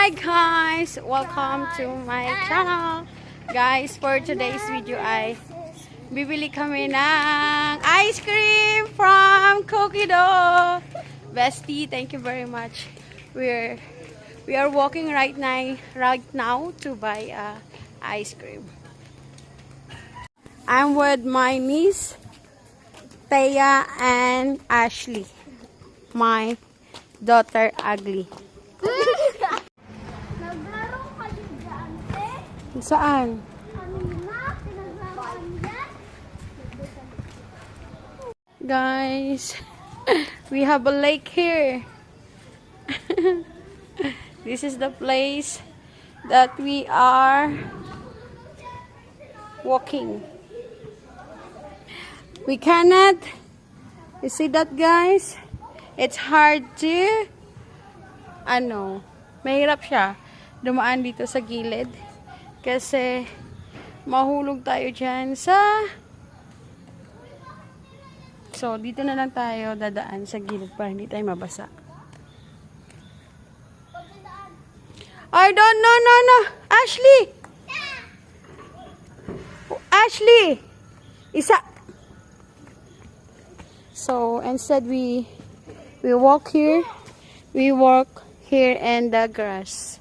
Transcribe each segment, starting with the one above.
Hi guys! Welcome to my channel. Guys, for today's video ay bibili kami ng ice cream from Cookie Dough. Bestie, thank you very much. We are walking right now to buy ice cream. I'm with my niece, Thea, and Ashley. My daughter, Ugly. Naglaro kayo dyan, te? Saan? Kanina, pinaglaruan yan? Guys, we have a lake here. This is the place that we are walking. We cannot, you see that guys? It's hard to, mahirap siya dumaan dito sa gilid. Kasi mahulog tayo dyan sa... So, dito na lang tayo dadaan sa gilid para hindi tayo mabasa. I don't know, no. Ashley! Ashley! Isa! So, instead we walk here. We walk here in the grass.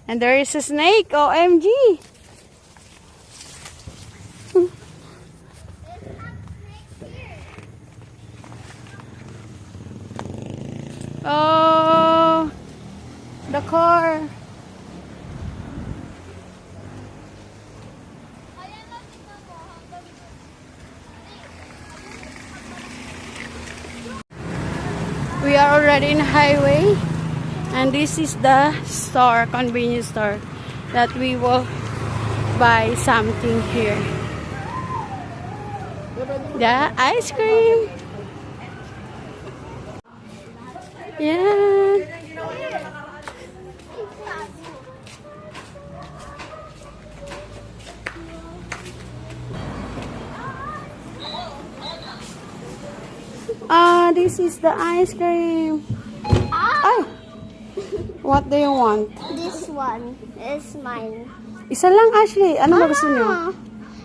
And there is a snake. OMG! Oh, the car. We are already in highway, and this is the store, convenience store, that we will buy something here. The ice cream. Yeah. This is the ice cream. Ay! What do you want? This one is mine. Isa lang, Ashley. Ano ba gusto niyo?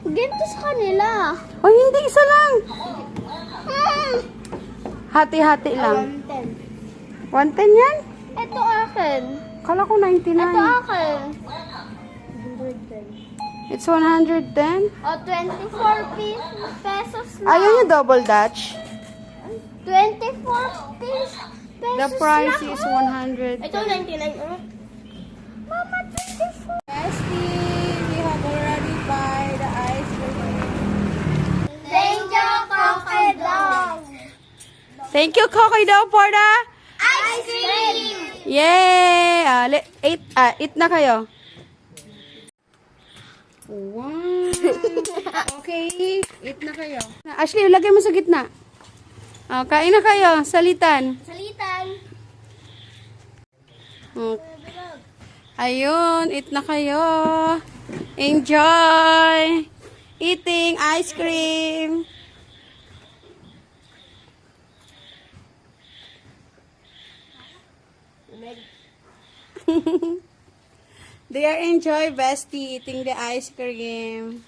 Ganito sa kanila. Oh, hindi. Isa lang. Hmm. Hati-hati lang. 110. 110 yan? Ito akin. Kala ko 99. Ito akin. It's 110? O, 24 pesos lang. Ayaw niyo double Dutch? 24 pesos The price lang. is 100. Ito 99. Mama, 24. Bestie, we have already buy the ice cream. Thank you, Cocky Dog. Thank you, Cookie Dough, for the Ice cream. yay! Eat na kayo. Wow! Okay, eat na kayo. Ashley, lagay mo sa gitna. Kain na kayo, salitan. Salitan. Ayun, eat na kayo. Enjoy eating ice cream. They are enjoy bestie eating the ice cream.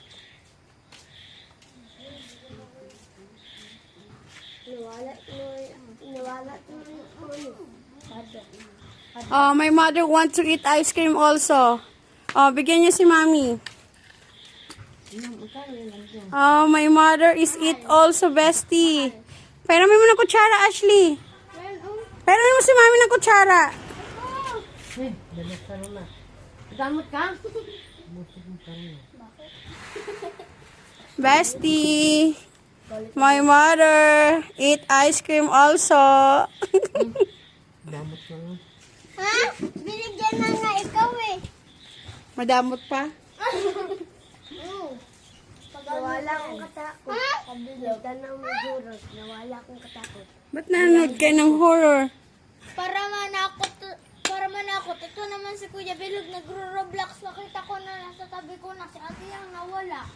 Oh, my mother wants to eat ice cream also. Oh, bigyan niyo si Mommy. Oh, my mother is eat also, bestie. Peramin mo ng kutsara, Ashley. Peramin mo si Mommy ng kutsara. Gamot ka? Bestie. My mother eat ice cream also. Ha? Binigyan na nga ikaw eh. Madamot pa. Nawala akong katakot. Ha? Pagbilitan ng magurot. Nawala akong katakot. Ba't nanonood kayo ng horror? Para manakot. Ito naman si Kuya Bilog nagro-roblox. Nakita ko na nasa tabi ko na si Ate Yang nawala.